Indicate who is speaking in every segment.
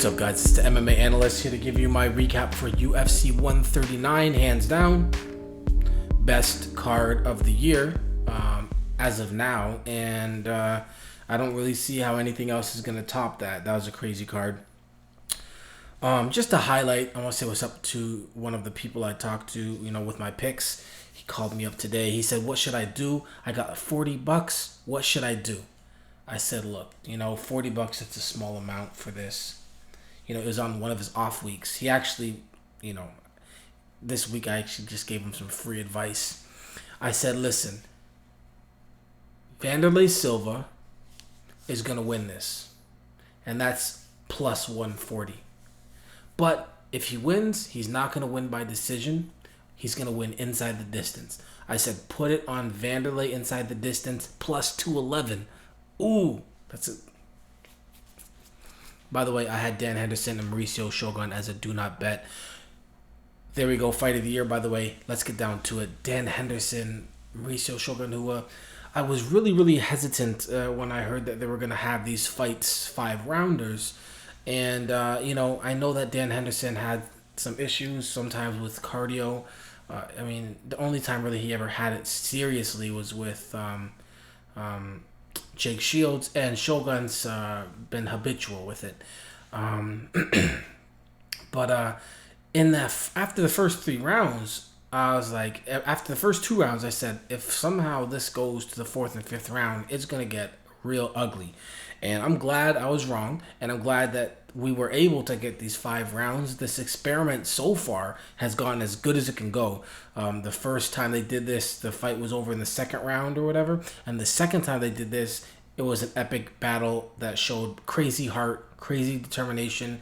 Speaker 1: What's up, guys? It's the MMA Analyst here to give you my recap for UFC 139, hands down. Best card of the year as of now, and I don't really see how anything else is going to top that. That was a crazy card. Just to highlight, I want to say what's up to one of the people I talked to, with my picks. He called me up today. He said, "What should I do? I got $40. What should I do?" I said, look, $40, it's a small amount for this. It was on one of his off weeks. He actually, this week I actually just gave him some free advice. I said, listen, Wanderlei Silva is going to win this. And that's plus 140. But if he wins, he's not going to win by decision. He's going to win inside the distance. I said, put it on Wanderlei inside the distance, plus 211. Ooh, that's it. By the way, I had Dan Henderson and Mauricio Shogun as a do not bet. There we go, fight of the year, by the way. Let's get down to it. Dan Henderson, Mauricio Shogun, who I was really hesitant when I heard that they were going to have these fights 5-rounders. And, I know that Dan Henderson had some issues sometimes with cardio. The only time really he ever had it seriously was with Jake Shields, and Shogun's been habitual with it. But after the first 3 rounds, I was like, after the first 2 rounds, I said, if somehow this goes to the 4th and 5th round, it's going to get real ugly. And I'm glad I was wrong, and I'm glad that we were able to get these 5 rounds. This experiment so far has gone as good as it can go. The first time they did this, the fight was over in the 2nd round or whatever. And the second time they did this, it was an epic battle that showed crazy heart, crazy determination.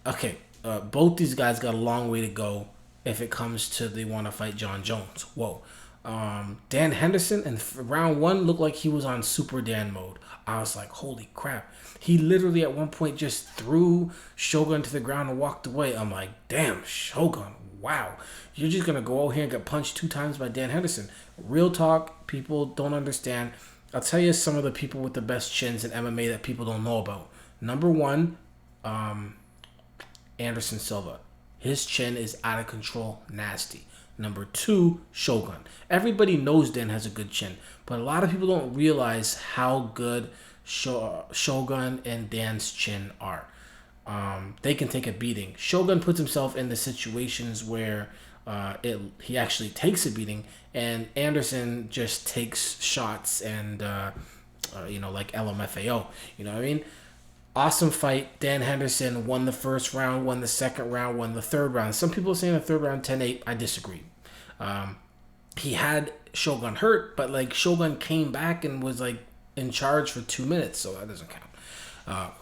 Speaker 1: Both these guys got a long way to go if it comes to they want to fight John Jones. Whoa. Dan Henderson in round 1 looked like he was on Super Dan mode. I was like, holy crap. He literally at one point just threw Shogun to the ground and walked away. I'm like, damn, Shogun, wow. You're just going to go out here and get punched 2 times by Dan Henderson. Real talk, people don't understand. I'll tell you some of the people with the best chins in MMA that people don't know about. Number 1, Anderson Silva. His chin is out of control, nasty. Number 2, Shogun. Everybody knows Dan has a good chin, but a lot of people don't realize how good Shogun and Dan's chin are. They can take a beating. Shogun puts himself in the situations where he actually takes a beating, and Anderson just takes shots and, like LMFAO. You know what I mean? Awesome fight. Dan Henderson won the first round, won the second round, won the third round. Some people are saying the third round 10-8. I disagree. He had Shogun hurt, but Shogun came back and was in charge for 2 minutes, so that doesn't count.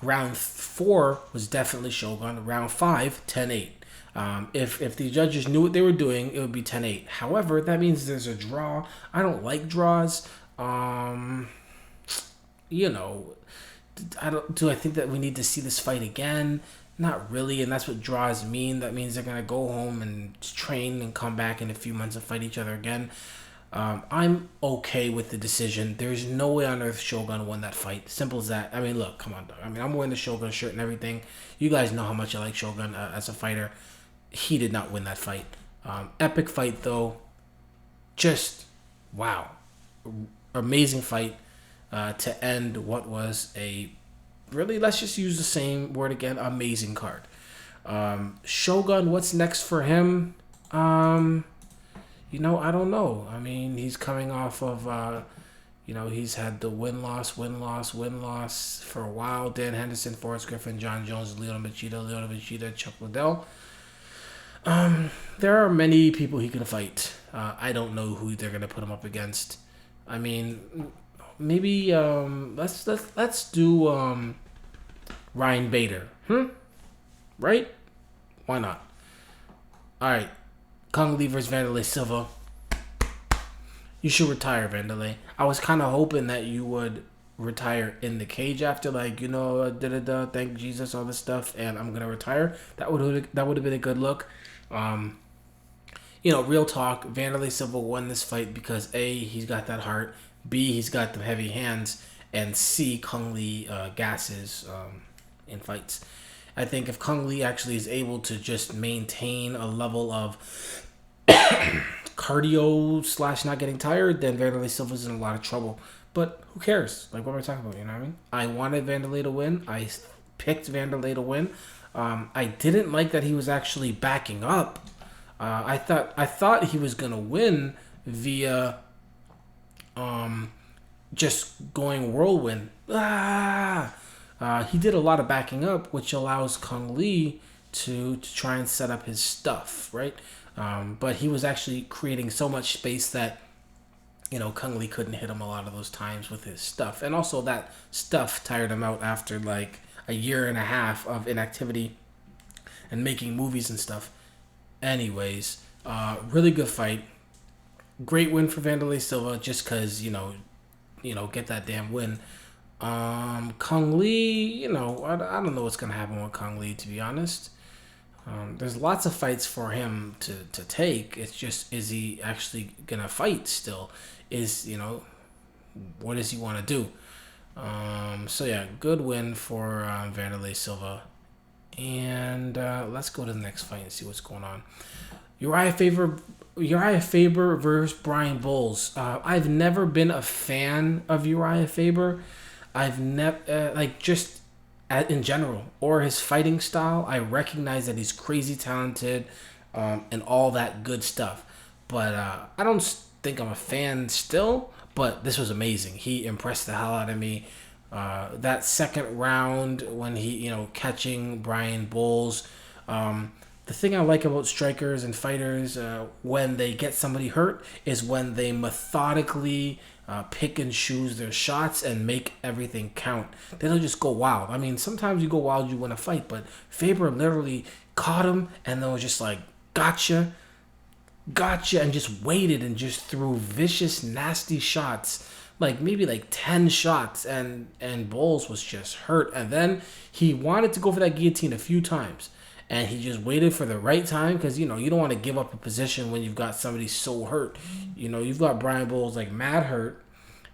Speaker 1: Round 4 was definitely Shogun. Round 5, 10-8. If the judges knew what they were doing, it would be 10-8. However, that means there's a draw. I don't like draws. Do I think that we need to see this fight again? Not really, and that's what draws mean. That means they're going to go home and train and come back in a few months and fight each other again. I'm okay with the decision. There's no way on earth Shogun won that fight. Simple as that. Look, come on, dog. I'm wearing the Shogun shirt and everything. You guys know how much I like Shogun as a fighter. He did not win that fight. Epic fight, though. Just, wow. Amazing fight. To end what was let's just use the same word again, amazing card. Shogun, what's next for him? I don't know. He's coming off of, he's had the win-loss for a while. Dan Henderson, Forrest Griffin, John Jones, Leona Machida, Chuck Liddell. There are many people he can fight. I don't know who they're going to put him up against. Maybe let's do Ryan Bader. Right? Why not? All right. Kung Lee versus Wanderlei Silva. You should retire, Wanderlei. I was kind of hoping that you would retire in the cage after thank Jesus, all this stuff, and I'm gonna retire. That would have been a good look. Real talk. Wanderlei Silva won this fight because A, he's got that heart. B, he's got the heavy hands, and C, Kung Lee gasses in fights. I think if Kung Lee actually is able to just maintain a level of cardio slash not getting tired, then Vanderlei Silva's in a lot of trouble. But who cares? Like, what am I talking about? You know what I mean? I wanted Vanderlei to win. I picked Vanderlei to win. I didn't like that he was actually backing up. I thought he was gonna win via just going whirlwind. He did a lot of backing up, which allows Kung Lee to try and set up his stuff, right? But he was actually creating so much space that, Kung Lee couldn't hit him a lot of those times with his stuff. And also that stuff tired him out after like a year and a half of inactivity and making movies and stuff. Anyways, really good fight. Great win for Vanderlei Silva just because, get that damn win. Kung Lee, I don't know what's going to happen with Kung Lee, to be honest. There's lots of fights for him to take. It's just, is he actually going to fight still? What does he want to do? So yeah, good win for Vanderlei Silva. And let's go to the next fight and see what's going on. Uriah Faber versus Brian Bowles. I've never been a fan of Uriah Faber. I've never in general, or his fighting style. I recognize that he's crazy talented and all that good stuff. But I don't think I'm a fan still. But this was amazing. He impressed the hell out of me. That second round when he, catching Brian Bowles. The thing I like about strikers and fighters when they get somebody hurt is when they methodically pick and choose their shots and make everything count. They don't just go wild. I mean, sometimes you go wild, you win a fight, but Faber literally caught him and then was just like, gotcha, and just waited and just threw vicious, nasty shots. Like maybe like 10 shots, and Bowles was just hurt. And then he wanted to go for that guillotine a few times. And he just waited for the right time because, you don't want to give up a position when you've got somebody so hurt. You've got Brian Bowles like mad hurt,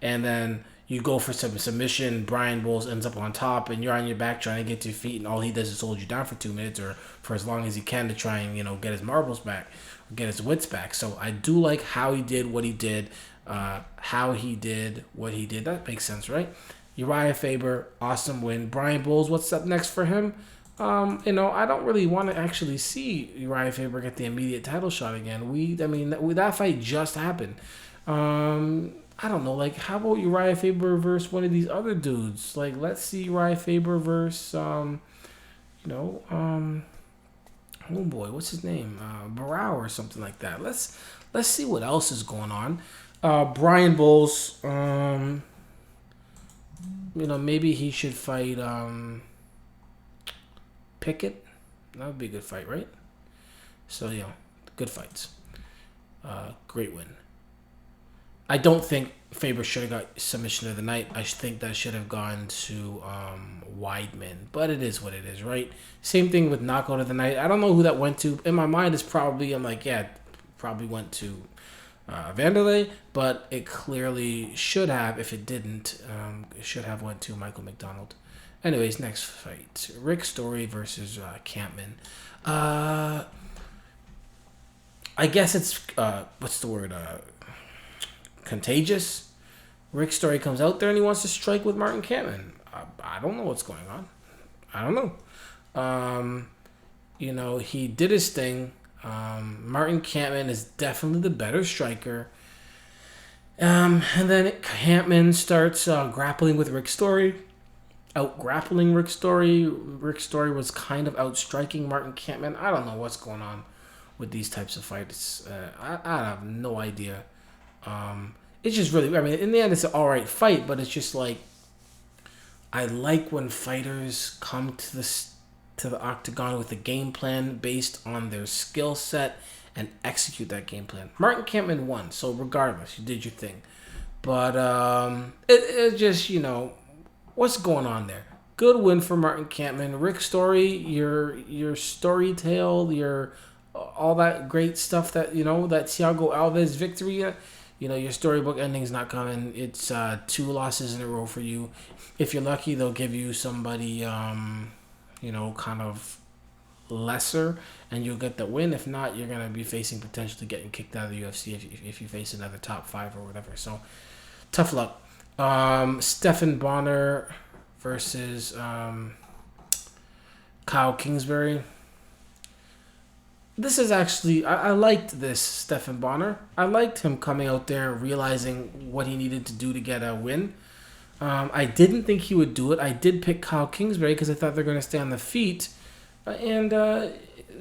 Speaker 1: and then you go for some submission. Brian Bowles ends up on top, and you're on your back trying to get to your feet, and all he does is hold you down for 2 minutes or for as long as he can to try and, get his marbles back, get his wits back. So I do like how he did what he did, That makes sense, right? Uriah Faber, awesome win. Brian Bowles, what's up next for him? I don't really want to actually see Uriah Faber get the immediate title shot again. That fight just happened. I don't know. Like, how about Uriah Faber versus one of these other dudes? Like, let's see Uriah Faber versus, oh boy, what's his name? Barrow or something like that. Let's see what else is going on. Brian Bowles, maybe he should fight, Pickett. That would be a good fight, right? So, good fights. Great win. I don't think Faber should have got submission of the night. I think that should have gone to Weidman. But it is what it is, right? Same thing with knockout of the night. I don't know who that went to. In my mind, probably went to Vanderlei. But it clearly should have. If it didn't, it should have went to Michael McDonald. Anyways, next fight. Rick Story versus Campman. I guess it's, what's the word? Contagious. Rick Story comes out there and he wants to strike with Martin Campman. I don't know what's going on. I don't know. He did his thing. Martin Campman is definitely the better striker. And then Campman starts grappling with Rick Story. Out-grappling Rick Story. Rick Story was kind of out-striking Martin Campman. I don't know what's going on with these types of fights. I have no idea. It's just really, in the end, it's an alright fight, but it's just like, I like when fighters come to the octagon with a game plan based on their skill set and execute that game plan. Martin Campman won, so regardless, you did your thing. But it just, what's going on there? Good win for Martin Campman. Rick Story, your story tale, your all that great stuff that, that Thiago Alves victory, your storybook ending's not coming. It's 2 losses in a row for you. If you're lucky, they'll give you somebody, kind of lesser, and you'll get the win. If not, you're gonna be facing potentially getting kicked out of the UFC if you face another top five or whatever. So tough luck. Stephan Bonner versus Kyle Kingsbury. This is actually I liked this Stephan Bonner. I liked him coming out there realizing what he needed to do to get a win. I didn't think he would do it. I did pick Kyle Kingsbury because I thought they're going to stay on the feet, and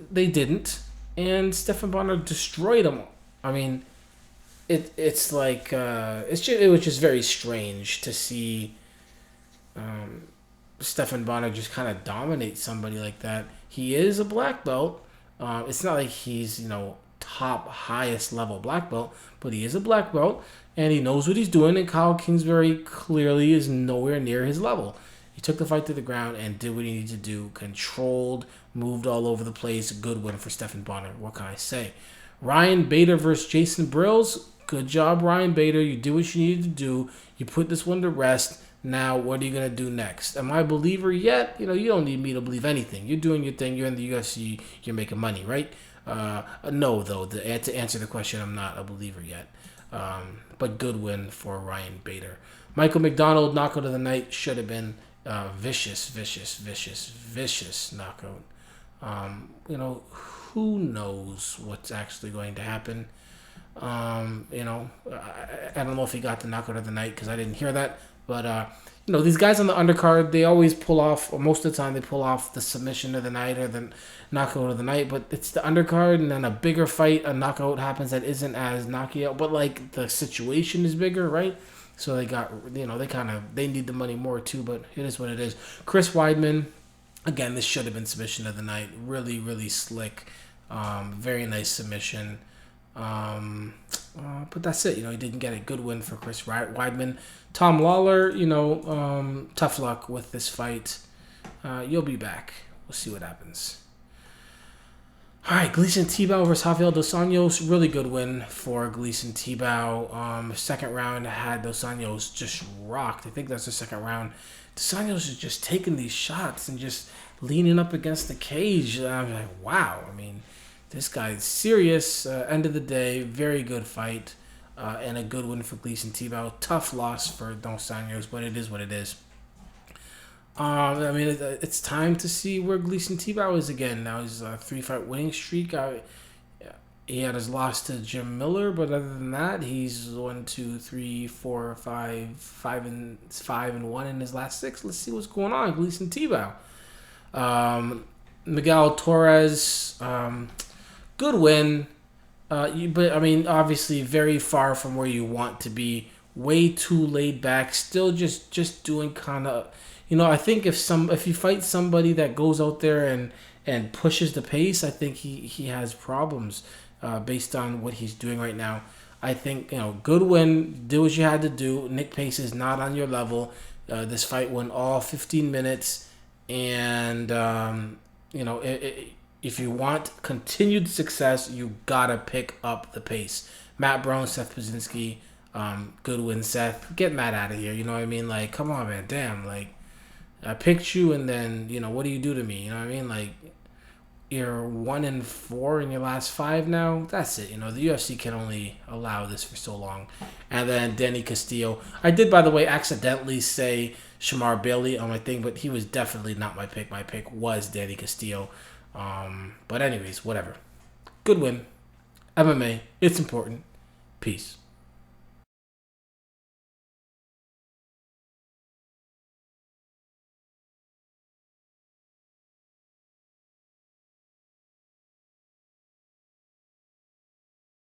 Speaker 1: they didn't. And Stephan Bonner destroyed him. I mean, it's like it was just very strange to see Stephan Bonner just kind of dominate somebody like that. He is a black belt. It's not like he's top highest level black belt, but he is a black belt and he knows what he's doing. And Kyle Kingsbury clearly is nowhere near his level. He took the fight to the ground and did what he needed to do. Controlled, moved all over the place. Good win for Stephan Bonner. What can I say? Ryan Bader versus Jason Brills. Good job, Ryan Bader. You did what you needed to do. You put this one to rest. Now, what are you going to do next? Am I a believer yet? You don't need me to believe anything. You're doing your thing. You're in the UFC. You're making money, right? No, though. To answer the question, I'm not a believer yet. But good win for Ryan Bader. Michael McDonald, knockout of the night. Should have been vicious knockout. Who knows what's actually going to happen? I don't know if he got the knockout of the night because I didn't hear that. But, these guys on the undercard, they always pull off, or most of the time they pull off the submission of the night or the knockout of the night. But it's the undercard, and then a bigger fight, a knockout happens that isn't as knockout. But, the situation is bigger, right? So they got, they need the money more too, but it is what it is. Chris Weidman, again, this should have been submission of the night. Really, really slick. Very nice submission. But that's it. He didn't get a good win for Chris Weidman. Tom Lawler, tough luck with this fight. You'll be back. We'll see what happens. All right, Gleison Tibau versus Rafael Dos Anjos. Really good win for Gleison Tibau. Second round had Dos Anjos just rocked. I think that's the second round. Dos Anjos is just taking these shots and just leaning up against the cage. I'm like, wow. I mean, this guy's serious. End of the day, very good fight. And a good win for Gleison Tibau. Tough loss for Dos Anjos, but it is what it is. It's time to see where Gleison Tibau is again. Now he's a 3-fight winning streak. He had his loss to Jim Miller, but other than that, he's 1, 2, 3, 4, 5 and 1 in his last 6. Let's see what's going on, Gleison Tibau. Miguel Torres, good win. But obviously very far from where you want to be. Way too laid back. Still just doing kind of, I think if you fight somebody that goes out there and pushes the pace, I think he has problems based on what he's doing right now. I think good win. Do what you had to do. Nick Pace is not on your level. This fight went all 15 minutes, and if you want continued success, you gotta pick up the pace. Matt Brown, Seth Pazinski, good win, Seth. Get Matt out of here. You know what I mean? Come on, man. Damn. I picked you, and then what do you do to me? You know what I mean? You're 1-4 in your last 5 now. That's it. The UFC can only allow this for so long. And then Danny Castillo. I did, by the way, accidentally say Shamar Bailey on my thing, but he was definitely not my pick. My pick was Danny Castillo. But anyways, whatever. Good win. MMA. It's important. Peace.